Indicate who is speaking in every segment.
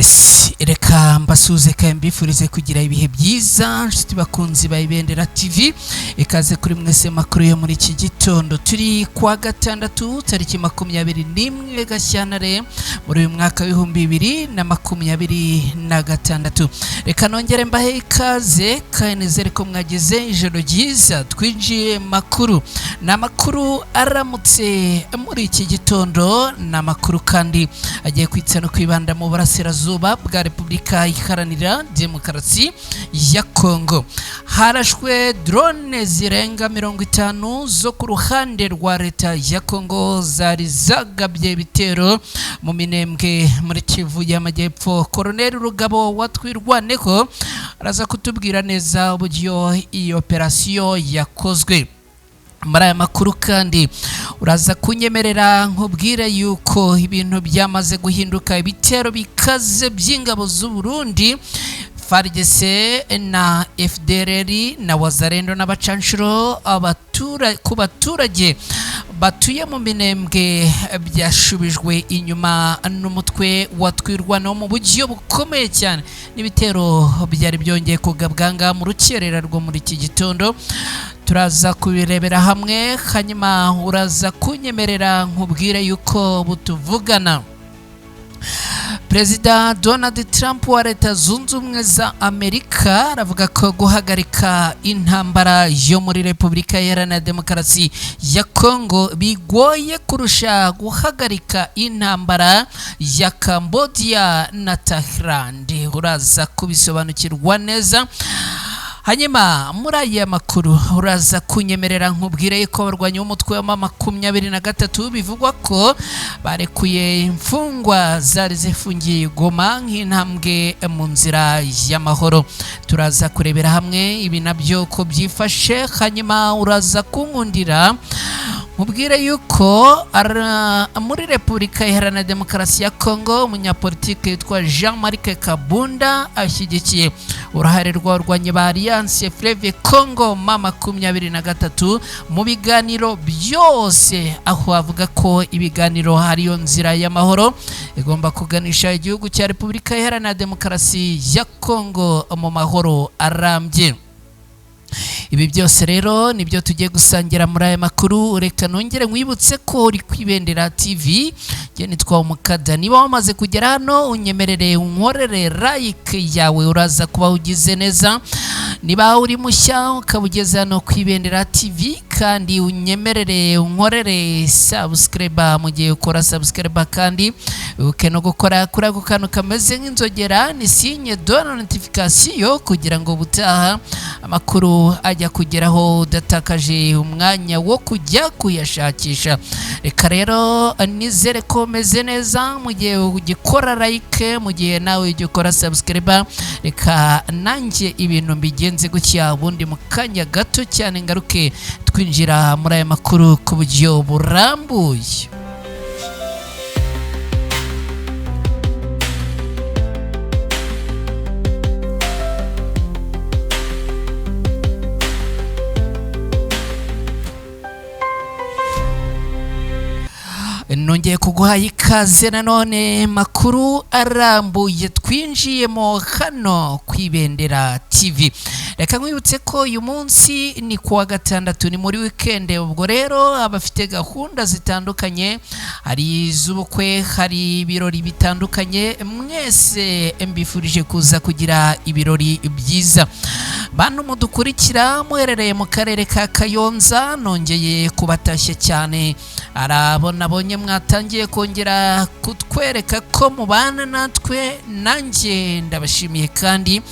Speaker 1: Yes, reka mbasuze kandi mbifurize kugira ibihe byiza nshuti bakunzi ba Ibendera TV, ikaze kuri mwese makuru yo muri iki gitondo. Turi kwa gatandatu tariki 21 Gashyantare muri uyu mwaka wa 2026. Reka nongere mbahe ikaze kandi nizere ko mwagize ijoro ryiza. Twinjiye makuru na makuru aramutse muri iki gitondo, na makuru kandi agiye kwitsa no kwibanda mu burasirazuba bwa Repubulika Iharanira Demokarasi ya Kongo. Harashwe drone zirenga 50 zo ku ruhande rwa leta ya Kongo zari zagabye bitero mu Minembwe muri Kivu y'Amajyepfo. Colonel Rugabo watwirwaneho araza kutubwira neza uburyo iyi operation yakozwe. Muri aya makuru kandi uraza kunyemerera nkubwire yuko ibintu byamaze guhinduka, ibitero bikaze by'ingabo z'u Burundi, FARDC na FDLR na Wazalendo n'abacanshuro ku baturage batuye mu Minembwe byashubijwe inyuma n'umutwe watwirwanaho mu buryo bukomeye cyane. N'ibitero byari byongeye kugabwanga mu rukerera rwo muri iki gitondo. Turaza kubirebera hamwe, hanyuma uraza kunyemerera nkubwire yuko butuvugana. Perezida Donald Trump wa Leta Zunze Ubumwe za Amerika aravuga ko guhagarika intambara yo muri Repubulika Iharanira Demokarasi ya Kongo bigoye kurusha guhagarika intambara ya Cambodia na Thailand. Uraza kubisobanukirwa neza. Hanyuma muri aya makuru uraza kunyemerera nkubwire ko abarwanyi b'umutwe wa 23 bivugwa ko barekuye imfungwa zari zifungiye Goma nk'intambwe mu nzira y'amahoro. Turaza kurebera hamwe ibi nabyo ko byifashe. Hanyuma uraza kunkundira mubwire yuko muri Repubulika Iharanira Demokarasi ya Kongo umunyapolitike yitwa Jean-Marc Kabunda ashyigikiye uruhare rw'abarwanyi ba Alliance Fleuve Congo M23 mu biganiro byose, aho avuga ko ibiganiro hariyo nzira y'amahoro igomba kuganisha igihugu cya Repubulika Iharanira Demokarasi ya Kongo mu mahoro arambye. Ibi byose rero nibyo tugiye gusangira muri aya makuru. Reka nongere mwibutse ko uri kwibendera TV, je nitwa Umukada. Niba wamaze kugera hano unyemerere unkorere like yawe, uraza kuba ugize neza. Niba uri mushya ukabugeza no kwibendera TV kandi unyemerere unkorere subscribe mu gihe ukora subscribe, kandi ukeno gukora kuri ako kantu kameze nk'inzogera ni signe de notification kugira ngo butaha amakuru ajya kugeraho udatakaje umwanya wo kujya kuyashakisha. Reka rero nizere ko meze neza mu gihe ugikora like, mu gihe nawe ugikora subscribe. Reka nanjye ibintu mbigenze gutya, ubundi mu kanya gato cyane ngaruke twinjira muri aya makuru ku buryo burambuye. Nongeye kuguha ikaze nanone makuru arambuye twinjiyemo hano kwibendera TV. Reka nkwibutse ko uyu munsi ni kuwa gatandatu, ni muri weekend. Ubwo rero abafite gahunda zitandukanye, hari iz'ubukwe, hari ibirori bitandukanye, mwese mbifurije kuza kugira ibirori byiza. Bantu mudukurikira muherereye mu karere ka Kayonza, nongeye kubatashye cyane. Nabonye mwatangiye kongera kutwereka ko mubana natwe, nanjye ndabashimiye kandi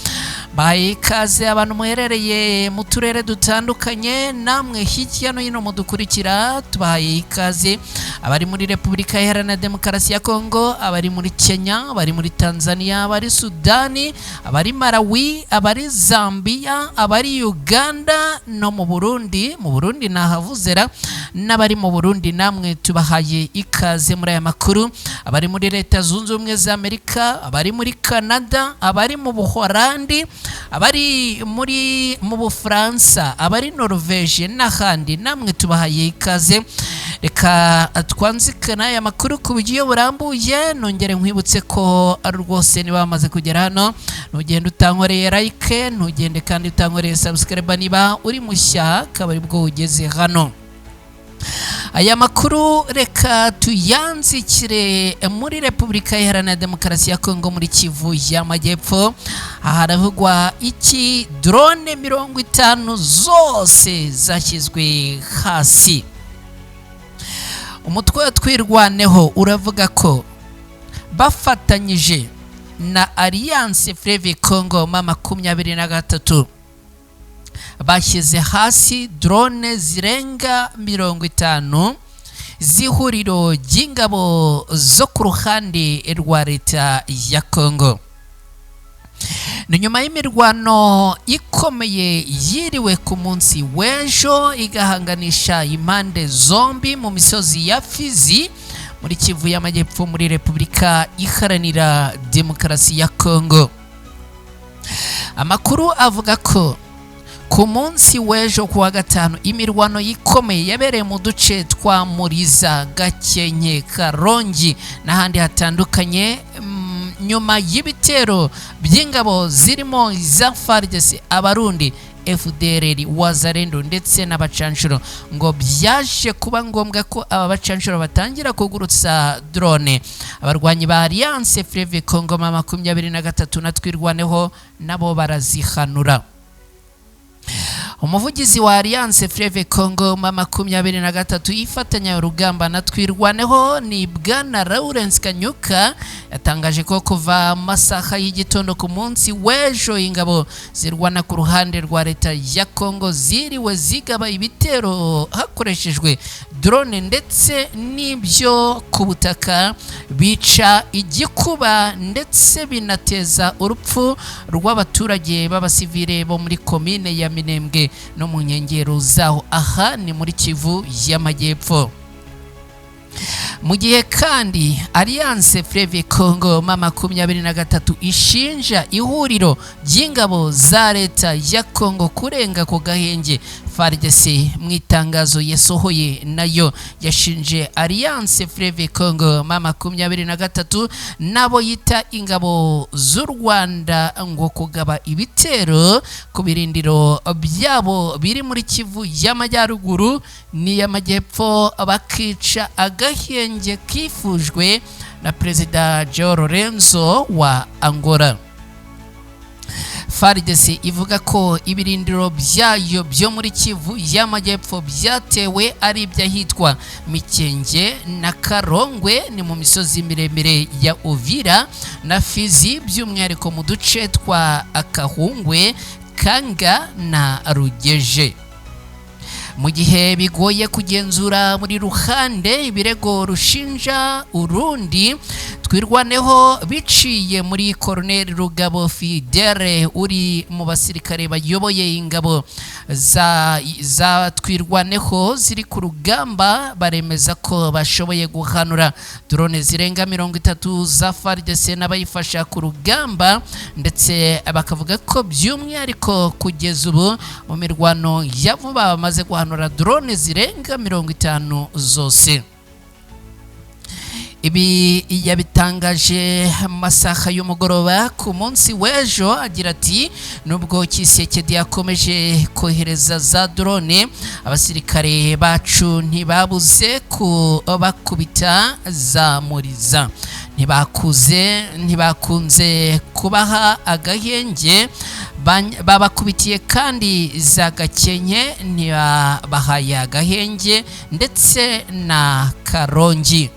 Speaker 1: baye ikaze. Abantu muherereye mu turere dutandukanye, namwe hirya no hino mudukurikira, tubahaye ikaze. Abari muri Repubulika Iharanira Demokarasi ya Kongo, abari muri Kenya, abari muri Tanzania, abari Sudani, abari Malawi, abari Zambia, abari Uganda no mu Burundi. Mu Burundi nahavuzera, n'abari mu Burundi namwe tubahaye ikaze muri aya makuru. Abari muri Leta Zunze Ubumwe za Amerika, abari muri Canada, abari mu Buholandi, abari mu Bufaransa, abari Norvège n'ahandi, namwe tubahaye ikaze. reka twanzikana aya makuru ku buryo burambuye. Nongere nkwibutse ko ari rwose niba bamaze kugera hano ntugende utankoreye like, ntugende kandi utankoreye subscribe niba uri mushya kabari bwo ugeze hano. Aya makuru reka tuyanzikire muri Repubulika Iharanira Demokarasi ya Kongo muri Kivu y'Amajyepfo. Haravugwa iki drone 50 zose zashyizwe hasi. Umutwe twirwaneho uravuga ko bafatanyije na Alliance Fleuve Congo M23 bashyize hasi drone zirenga 50 z'ihuriro ry'ingabo zo ku ruhande rwa leta ya Kongo. Ni nyuma y'imirwano ikomeye yiriwe ku munsi w'ejo igahanganisha impande zombi mu misozi ya Fizi muri Kivu y'Amajyepfo muri Repubulika Iharanira Demokarasi ya Kongo. Amakuru avuga ko ku munsi w'ejo kuwa gatanu imirwano ikomeye yabereye mu duce twa Muriza, Gakenke, Karongi n'ahandi hatandukanye nyuma y'ibitero by'ingabo zirimo za FARDC, Abarundi, FDLR, Wazalendo ndetse n'abacanshuro, ngo byaje kuba ngombwa ko aba bacanshuro batangira kugurutsa drone. Abarwanyi ba Alliance Fleuve Congo M23 na twirwaneho nabo barazihanura. Umuvugizi wa Alliance Fleuve Congo M23 ifatanya urugamba na twirwaneho ni Bwana Lawrence Kanyuka yatangaje ko kuva amasaha y'igitondo ku munsi w'ejo ingabo zirwana ku ruhande rwa leta ya Kongo ziriwe zigaba ibitero hakoreshejwe drone ndetse n'ibyo ku butaka, bica igikuba ndetse binateza urupfu rw'abaturage b'abasivile bo muri komine ya Minembwe no mu nkengero zaho. Aha ni muri Kivu y'Amajyepfo. Mu gihe kandi Alliance Fleuve Congo M23 ishinja ihuriro ry'ingabo za leta ya Kongo kurenga ku gahenge, FARDC mu itangazo yasohoye nayo yashinje Alliance Fleuve Congo M23 nabo yita ingabo z'u Rwanda ngo kugaba ibitero ku birindiro byabo biri muri Kivu y'Amajyaruguru n'iy'Amajyepfo, bakica agahenge kifujwe na Perezida João Lourenço wa Angola. FARDC ivuga ko ibirindiro byayo byo muri Kivu y'Amajyepfo byatewe ari iby'ahitwa Mikenge na Karongwe, ni mu misozi miremire ya Uvira na Fizi, by'umwihariko mu duce twa Akahungwe, Kanga na Rugeje. Mu gihe bigoye kugenzura muri ruhande ibirego rushinja Urundi, twirwaneho biciye muri Colonel Rugabo Fidele uri mu basirikare bayoboye ingabo za twirwaneho ziri ku rugamba, baremeza ko bashoboye guhanura drone zirenga 30 za FARDC n'abayifasha ku rugamba, ndetse bakavuga ko by'umwihariko kugeza ubu mu mirwano ya vuba bamaze guhanura drone zirenga 50 zose. Ibi yabitangaje masaha y'umugoroba ku munsi w'ejo, agira ati nubwo Kisekedi yakomeje kohereza za drone, abasirikare bacu ntibabuze kubakubita za Muriza, ntibakunze kubaha agahenge, babakubitiye kandi za Gakenke ntibabahaye agahenge ndetse na Karongi.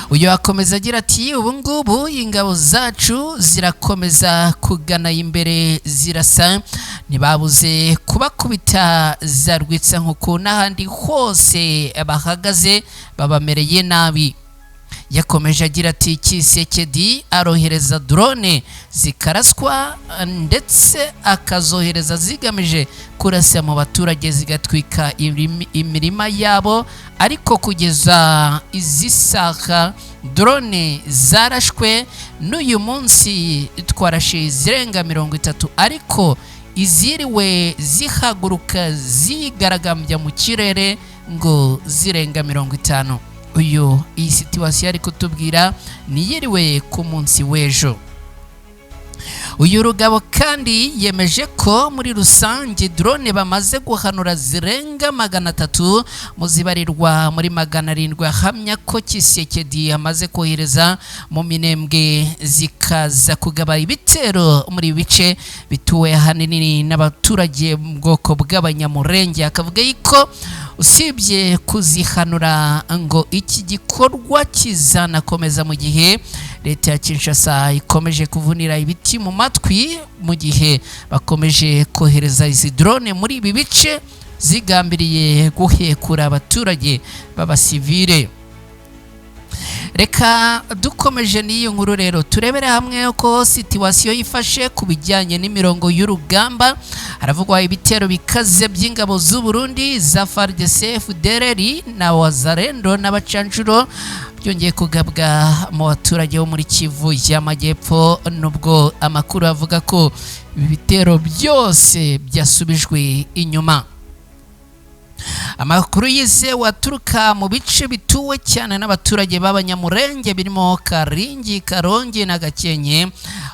Speaker 1: Uyu akomeza agira ati ubu ngubu ingabo zacu zirakomeza kugana imbere zirasa, ntibabuze kubakubita za Rwitsankuku n'ahandi hose bahagaze babamereye nabi. Yakomeje agira ati Kisekedi arohereza drone zikaraswa ndetse akazohereza zigamije kurasa mu baturage zigatwika imirima yabo, ariko kugeza izi saha drone zarashwe n'uyu munsi twarashe zirenga 30, ariko iziriwe zihaguruka zigaragambya mu kirere ngo zirenga 50. Iyi situation ari kutubwira niyiriwe ku munsi w'ejo. Uyu rugabo kandi yemeje ko muri rusange drone bamaze guhanura zirenga 300 muzibarirwa muri 700, ahamya ko Tshisekedi amaze kohereza mu Minembwe zikaza kugaba ibitero muri bice bituwe hanini n'abaturage mu bwoko bw'abanyamurenge. Akavuga ko usibye kuzihanura ngo iki gikorwa kizanakomeza mu gihe leta ya Kinshasa ikomeje kuvunira ibiti mu matwi mu gihe bakomeje kohereza izi drone muri ibi bice zigambiriye guhekura abaturage b'abasivile. Reka dukomeje n'iyo nkuru rero turebere hamwe ko situation yifashe ku bijyanye n'imirongo y'urugamba. Haravugwa ibitero bikaze by'ingabo z'u Burundi za FARDC, FDLR na Wazalendo n'abacanjuro byongeye kugabwa mu baturage bo muri Kivu y'Amajyepfo, nubwo amakuru avuga ko ibitero byose byasubijwe inyuma. Amakuru yize waturuka mu bice bituwe cyane n'abaturage b'abanyamurenge birimo Karingi, Karongi na Gakenke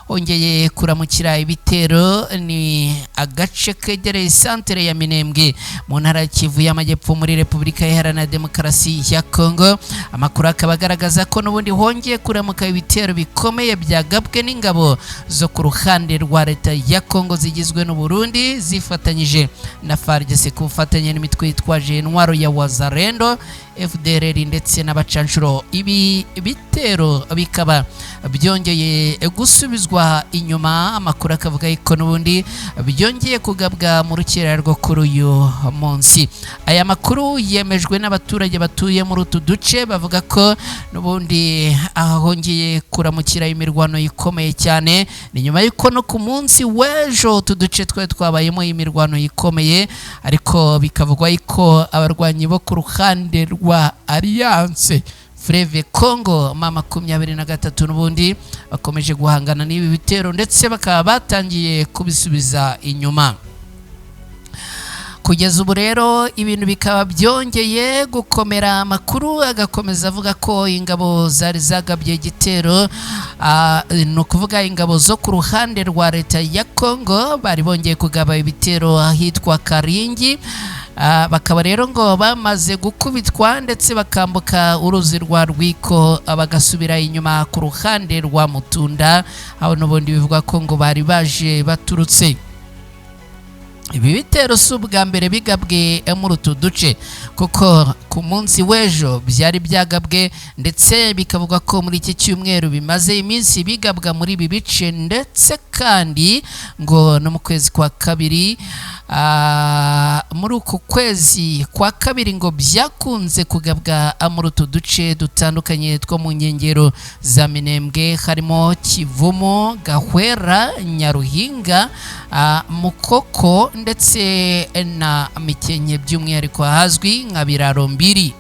Speaker 1: ongeye kuramukira ibitero ni agace kegereye centre ya Minembwe mu ntara ya Kivu y'Amajyepfo muri Repubulika Iharanira Demokarasi ya Kongo. Amakuru akaba agaragaza ko n'ubundi hongeye kuramuka ibitero bikomeye byagabwe n'ingabo zo ku ruhande rwa leta ya Kongo zigizwe n'u Burundi zifatanyije na FARDC ku bufatanye n'imitwe yitwaje intwaro ya Wazalendo, FDLR ndetse n'abacanshuro. Ibi bitero bikaba byongeye gusubizwa inyuma. Amakuru akavuga ko n'ubundi byongeye kugabwa mu rukera rwo kuri uyu munsi. Aya makuru yemejwe n'abaturage batuye muri utu duce, bavuga ko n'ubundi ahongeye kuramukira imirwano ikomeye cyane. Ni nyuma y'uko no ku munsi w'ejo utu duce twabayemo imirwano ikomeye, ariko bikavugwa ko abarwanyi bo ku ruhande rwa Alliance Fleuve Congo M23 n'ubundi bakomeje guhangana n'ibi bitero ndetse bakaba batangiye kubisubiza inyuma. Kugeza ubu rero ibintu bikaba byongeye gukomera. Amakuru agakomeza avuga ko ingabo zari zagabye igitero, no kuvuga ingabo zo ku ruhande rwa leta ya Kongo bari bongeye kugaba ibitero ahitwa Karingi. Bakaba rero ngo bamaze gukubitwa ndetse bakambuka uruzi rwa Rwiko bagasubira inyuma ku ruhande rwa Mutunda, aho n'ubundi bivuga ko ngo bari baje baturutse. Ibi bitero si ubwa mbere bigabwe muri utu duce, kuko ku munsi w'ejo byari byagabwe ndetse bikavuga ko muri iki cyumweru bimaze iminsi bigabwa muri ibi bice, ndetse kandi ngo no mu kwezi kwa kabiri muri uku kwezi kwa kabiri ngo byakunze kugabwa muri utu duce dutandukanye two mu nkengero za Minembwe, harimo Kivumu, Gahwera, Nyaruhinga, Mukoko ndetse na Mikenke, by'umwihariko ahazwi nka Biraro Mbiri.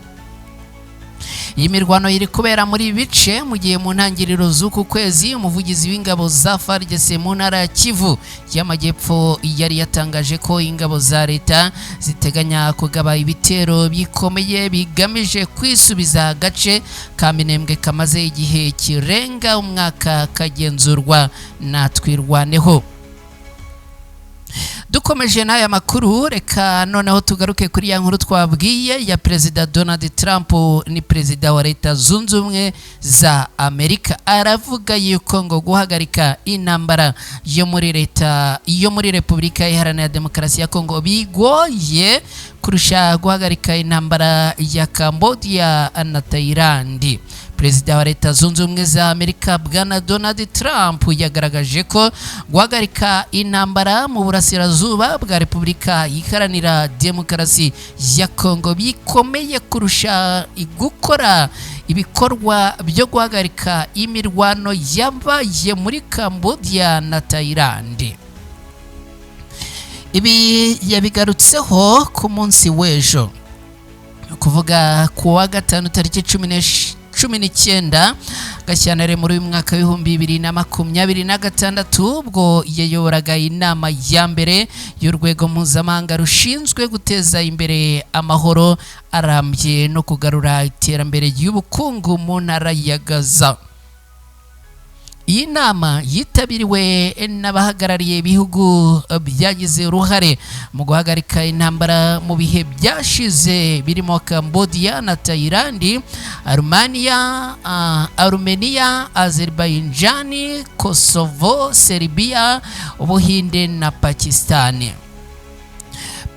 Speaker 1: Iyi mirwano iri kubera muri bice mu gihe mu ntangiriro z'uku kwezi umuvugizi w'ingabo za FARDC mu ntara ya Kivu y'Amajyepfo yari yatangaje ko ingabo za leta ziteganya kugaba ibitero bikomeye bigamije kwisubiza agace ka Minembwe kamaze igihe kirenga umwaka kagenzurwa na Twirwaneho. Dukomeje n'aya makuru, reka noneho tugaruke kuri ya nkuru twabwiye ya Perezida Donald Trump. Ni perezida wa Leta Zunze Ubumwe za Amerika, aravuga yuko ngo guhagarika intambara yo muri Repubulika Iharanira Demokarasi ya Kongo bigoye kurusha guhagarika intambara ya Cambodia na Thailand. Perezida wa Leta Zunze Ubumwe za Amerika Bwana Donald Trump yagaragaje ko guhagarika intambara mu burasirazuba bwa Repubulika Iharanira Demokarasi ya Kongo bikomeye kurusha gukora ibikorwa byo guhagarika imirwano yabaye muri Cambodia na Thailand. Ibi yabigarutseho ku munsi w'ejo, kuvuga ku wa gatanu tariki 19 Gashyantare muri uyu mwaka w'ibihumbi 2026 ubwo yayoboraga inama ya mbere y'urwego mpuzamahanga rushinzwe guteza imbere amahoro arambye no kugarura iterambere ry'ubukungu mu ntara ya Gaza. Iyi nama yitabiriwe n'abahagarariye ibihugu byagize uruhare mu guhagarika intambara mu bihe byashize birimo Cambodia na Thailand, Armenia, Azerbaijan, Kosovo, Serbia, Ubuhinde na Pakistan.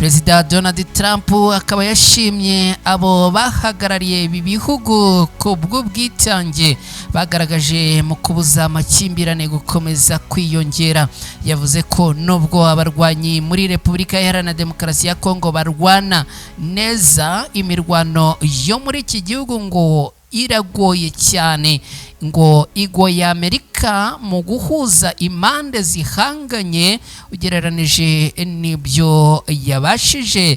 Speaker 1: Perezida Donald Trump akaba yashimye abo bahagarariye ibi bihugu ku bw'ubwitange bagaragaje mu kubuza amakimbirane gukomeza kwiyongera. Yavuze ko nubwo abarwanyi muri Repubulika Iharanira Demokarasi ya Kongo barwana neza, imirwano yo muri iki gihugu ngo iragoye cyane, ngo igoye Amerika mu guhuza impande zihanganye ugereranije n'ibyo yabashije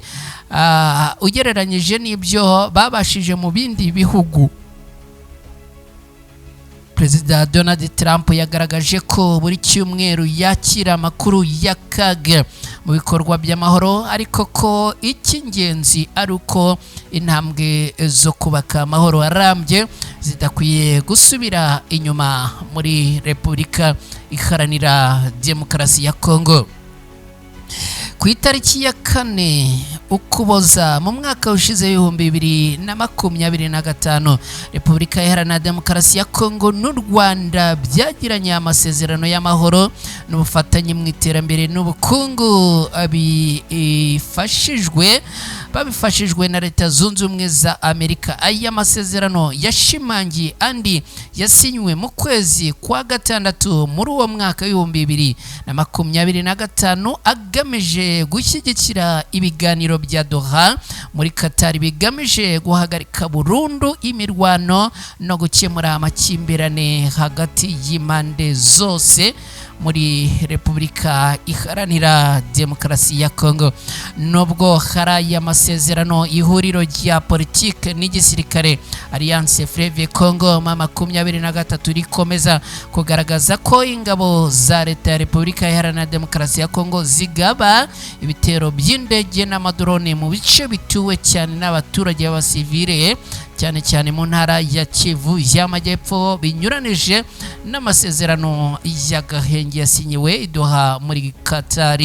Speaker 1: ugereranyije n'ibyo babashije mu bindi bihugu. Perezida Donald Trump yagaragaje ko buri cyumweru yakira amakuru y'akaga mu bikorwa by'amahoro, ariko ko icy'ingenzi ari uko intambwe zo kubaka amahoro arambye zidakwiye gusubira inyuma muri Repubulika Iharanira Demokarasi ya Kongo. Ku itariki ya 4 Ukuboza mu mwaka ushize 2025 Repubulika Iharanira Demokarasi ya Kongo n'u Rwanda byagiranye amasezerano y'amahoro n'ubufatanye mu iterambere n'ubukungu babifashijwe na Leta Zunze Ubumwe za Amerika. Aya masezerano yashimangiye andi yasinywe mu kwezi kwa gatandatu muri uwo mwaka w'2025 agamije gushyigikira ibiganiro bya Doha muri Qatar bigamije guhagarika burundu imirwano no gukemura amakimbirane hagati y'impande zose muri Repubulika Iharanira Demokarasi ya Kongo. Nubwo hari amasezerano ihuriro rya politike n'igisirikare Alliance Fleuve Congo M23 rikomeza kugaragaza ko ingabo za leta ya Repubulika Iharanira Demokarasi ya Kongo zigaba ibitero by'indege n'amadrone mu bice bituwe cyane n'abaturage b'abasivile cyane cyane mu ntara ya Kivu y'Amajyepfo binyuranije n'amasezerano y'agahenge yasinyiwe Doha muri Qatar.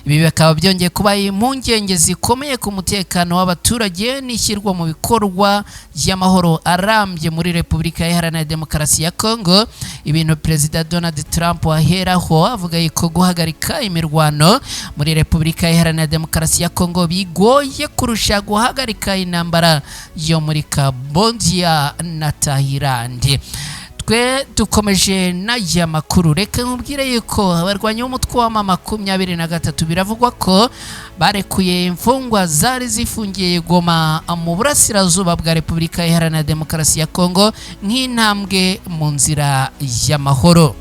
Speaker 1: Ibi bakaba byongeye kuba impungenge zikomeye ku mutekano w'abaturage n'ishyirwa mu bikorwa y'amahoro arambye muri Repubulika Iharanira Demokarasi ya Kongo, ibintu Perezida Donald Trump aheraho avuga ko guhagarika imirwano muri Repubulika Iharanira Demokarasi ya Kongo bigoye kurusha guhagarika intambara yo muri Cambodia na Thailand. Twe dukomeje n'aya makuru, reka nkubwire yuko abarwanyi b'umutwe wa M23 biravugwa ko barekuye imfungwa zari zifungiye Goma mu burasirazuba bwa Repubulika Iharanira Demokarasi ya Kongo nk'intambwe mu nzira y'amahoro.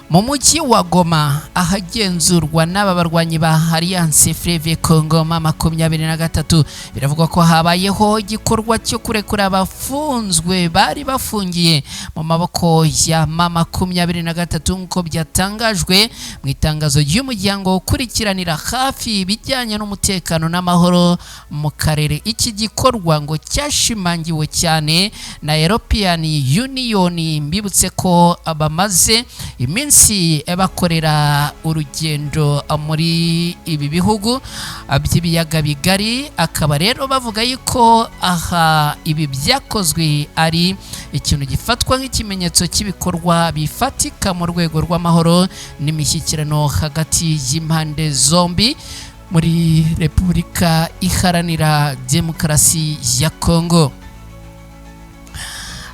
Speaker 1: Mu mujyi wa Goma ahagenzurwa n'aba barwanyi ba Alliance Fleuve Congo M23 biravugwa ko habayeho igikorwa cyo kurekura abafunzwe bari bafungiye mu maboko ya M23 nk'uko byatangajwe mu itangazo ry'umuryango ukurikiranira hafi ibijyanye n'umutekano n'amahoro mu karere. Iki gikorwa ngo cyashimangiwe cyane na European Union, mbibutse ko abamaze iminsi bakorera urugendo muri ibi bihugu by'ibiyaga bigari. Akaba rero bavuga yuko aha ibi byakozwe ari ikintu gifatwa nk'ikimenyetso cy'ibikorwa bifatika mu rwego rw'amahoro n'imishyikirano hagati y'impande zombi muri Repubulika Iharanira Demokarasi ya Kongo.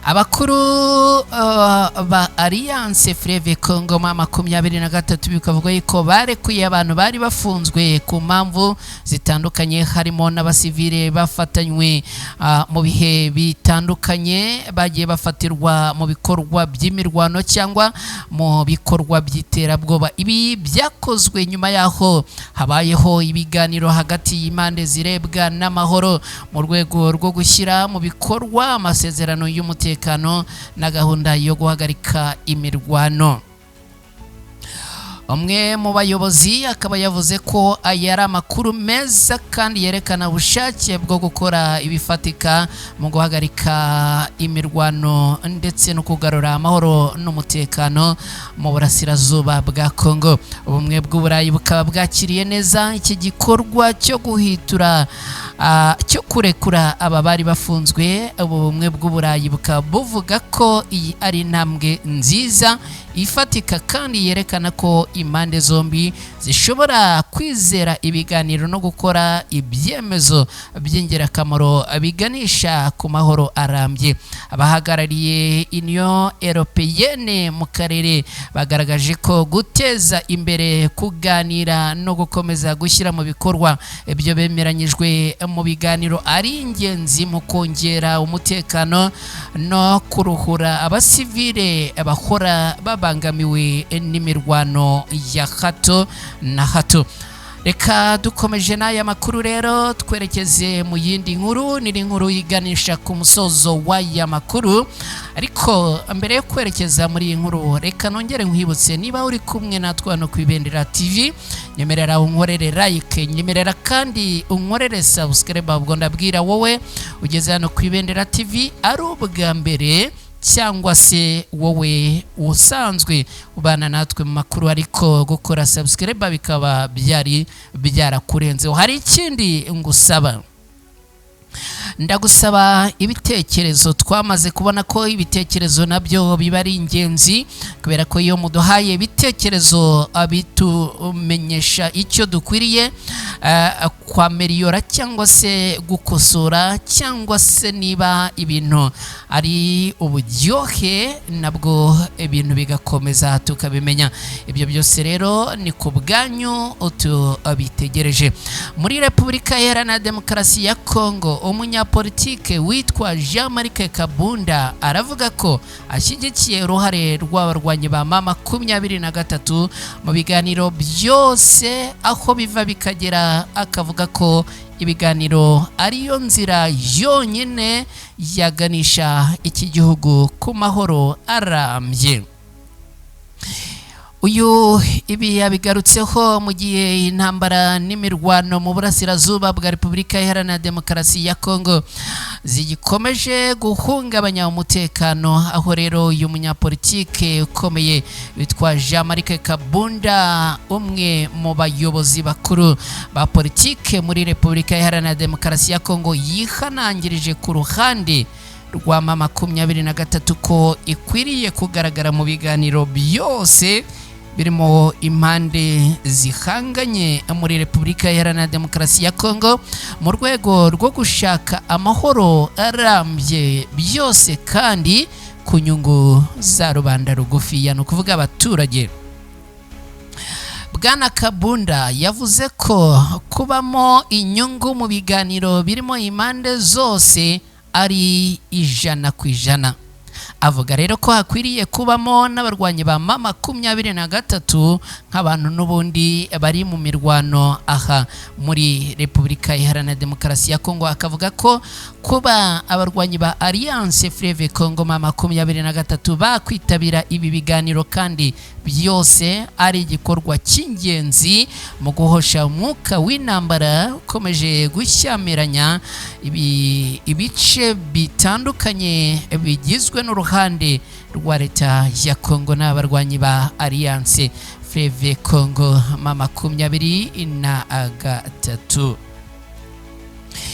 Speaker 1: abakuru ba Alliance Fleuve Congo ma 23 bikavuga yuko barekuye abantu bari bafunzwe ku mpamvu zitandukanye, harimo n'abasivile bafatanywe mu bihe bitandukanye bagiye bafatirwa mu bikorwa by'imirwano cyangwa mu bikorwa by'iterabwoba. Ibi byakozwe nyuma yaho habayeho ibiganiro hagati y'impande zirebwa n'amahoro mu rwego rwo gushyira mu bikorwa amasezerano y'umutekano na gahunda yo guhagarika imirwano. Umwe mu bayobozi akaba yavuze ko aya ari amakuru meza kandi yerekana ubushake bwo gukora ibifatika mu guhagarika imirwano ndetse no kugarura amahoro n'umutekano mu burasirazuba bwa Kongo. Ubumwe bw'Uburayi bukaba bwakiriye neza iki gikorwa cyo guhitura cyo kurekura aba bari bafunzwe. Ubumwe bw'Uburayi bukaba buvuga ko iyi ari intambwe nziza ifatika kandi yerekana ko impande zombi zishobora kwizera ibiganiro no gukora ibyemezo by'ingirakamaro biganisha ku mahoro arambye. Abahagarariye Union Européenne mu karere bagaragaje ko guteza imbere kuganira no gukomeza gushyira mu bikorwa ibyo bemeranyijwe mu biganiro ari ingenzi mu kongera umutekano no kuruhura abasivile bahora babangamiwe n'imirwano ya hato na hato. Reka dukomeje n'aya makuru rero twerekeze mu yindi nkuru, ni inkuru yiganisha ku musozo w'aya makuru. Ariko mbere yo kwerekeza muri iyi nkuru, reka nongere nkwibutse niba uri kumwe natwe hano ku Ibendera TV, nyemerera unkorere like, nyemerera kandi unkorere subscribe. Ubwo ndabwira wowe ugeze hano ku Ibendera TV ari ubwa mbere cyangwa se wowe usanzwe ubana natwe mu makuru, ariko gukora subscribe bikaba byarakurenzeho. Hari ikindi ngusaba, ndagusaba ibitekerezo. Twamaze kubona ko ibitekerezo nabyo biba ari ingenzi, kubera ko iyo muduhaye ibitekerezo bitumenyesha icyo dukwiriye kwameliyora cyangwa se gukosora, cyangwa se niba ibintu ari uburyohe nabwo ibintu bigakomeza tukabimenya. Ibyo byose rero ni ku bwanyu tubitegereje. Muri Repubulika Iharanira Demokarasi ya Kongo, umunyapolitike witwa Jean-Marc Kabunda aravuga ko ashyigikiye uruhare rw'abarwanyi ba M23 mu biganiro byose aho biva bikagera, akavuga ko ibiganiro ariyo nzira yonyine yaganisha iki gihugu ku mahoro arambye. Uyu ibi yabigarutseho mu gihe intambara n'imirwano mu burasirazuba bwa Repubulika Iharanira Demokarasi ya Kongo zigikomeje guhungabanya umutekano, aho rero uyu munyapolitike ukomeye witwa Jean-Marc Kabunda, umwe mu bayobozi bakuru ba politike muri Repubulika Iharanira Demokarasi ya Kongo, yihanangirije ku ruhande rwa M23 ko ikwiriye kugaragara mu biganiro byose birimo impande zihanganye muri Repubulika Iharanira Demokarasi ya Kongo mu rwego rwo gushaka amahoro arambye, byose kandi ku nyungu za rubanda rugufi, no kuvuga abaturage. Bwana Kabunda yavuze ko kubamo inyungu mu biganiro birimo impande zose ari 100%. Avuga rero ko hakwiriye kubamo n'abarwanyi ba M23 nk'abantu n'ubundi bari mu mirwano aha muri Repubulika Iharanira Demokarasi ya Kongo. Akavuga ko kuba abarwanyi ba Alliance Fleuve Congo M23 bakwitabira ibi biganiro kandi byose ari igikorwa cy'ingenzi mu guhosha umwuka w'intambara ukomeje gushyamiranya ibice bitandukanye bigizwe n'uruhande rwa leta ya Kongo n'abarwanyi ba Alliance Fleuve Congo M23.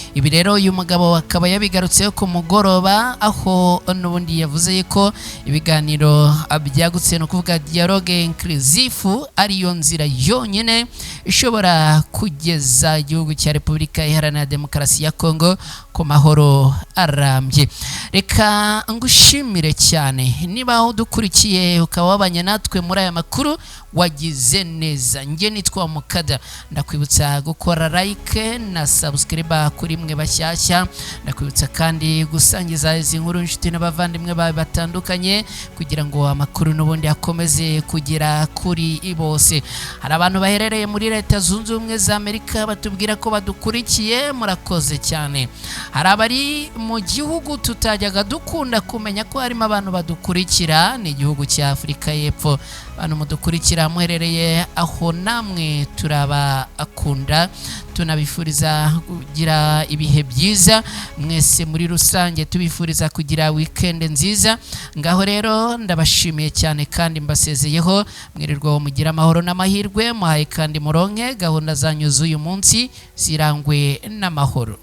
Speaker 1: Ibi rero uyu mugabo akaba yabigarutseho ku mugoroba, aho n'ubundi yavuze ko ibiganiro byagutse, no kuvuga dialogue inclusive ariyo nzira yonyine ishobora kugeza igihugu cya Repubulika Iharanira Demokarasi ya Kongo ku mahoro arambye. Reka ngushimire cyane niba udukurikiye ukaba wabanye natwe muri aya makuru, wagize neza. Nge nitwa Mukada, ndakwibutsa gukora like na subscribe kuri mwe bashyashya, ndakwibutsa kandi gusangiza izi nkuru inshuti n'abavandimwe bawe batandukanye kugira ngo amakuru n'ubundi akomeze kugera kuri bose. Hari abantu baherereye muri Leta Zunze Ubumwe za Amerika batubwira ko badukurikiye, murakoze cyane. Hari abari mu gihugu tutajyaga dukunda kumenya ko harimo abantu badukurikira, ni igihugu cya Afurika y'Epfo. Abantu mudukurikira muherereye aho, namwe turabakunda, tunabifuriza kugira ibihe byiza. Mwese muri rusange tubifuriza kugira weekend nziza. Ngaho rero ndabashimiye cyane kandi mbasezeyeho, mwirirwa mugira amahoro n'amahirwe, muhaye kandi muronke gahunda zanyu z'uyu munsi zirangwe n'amahoro.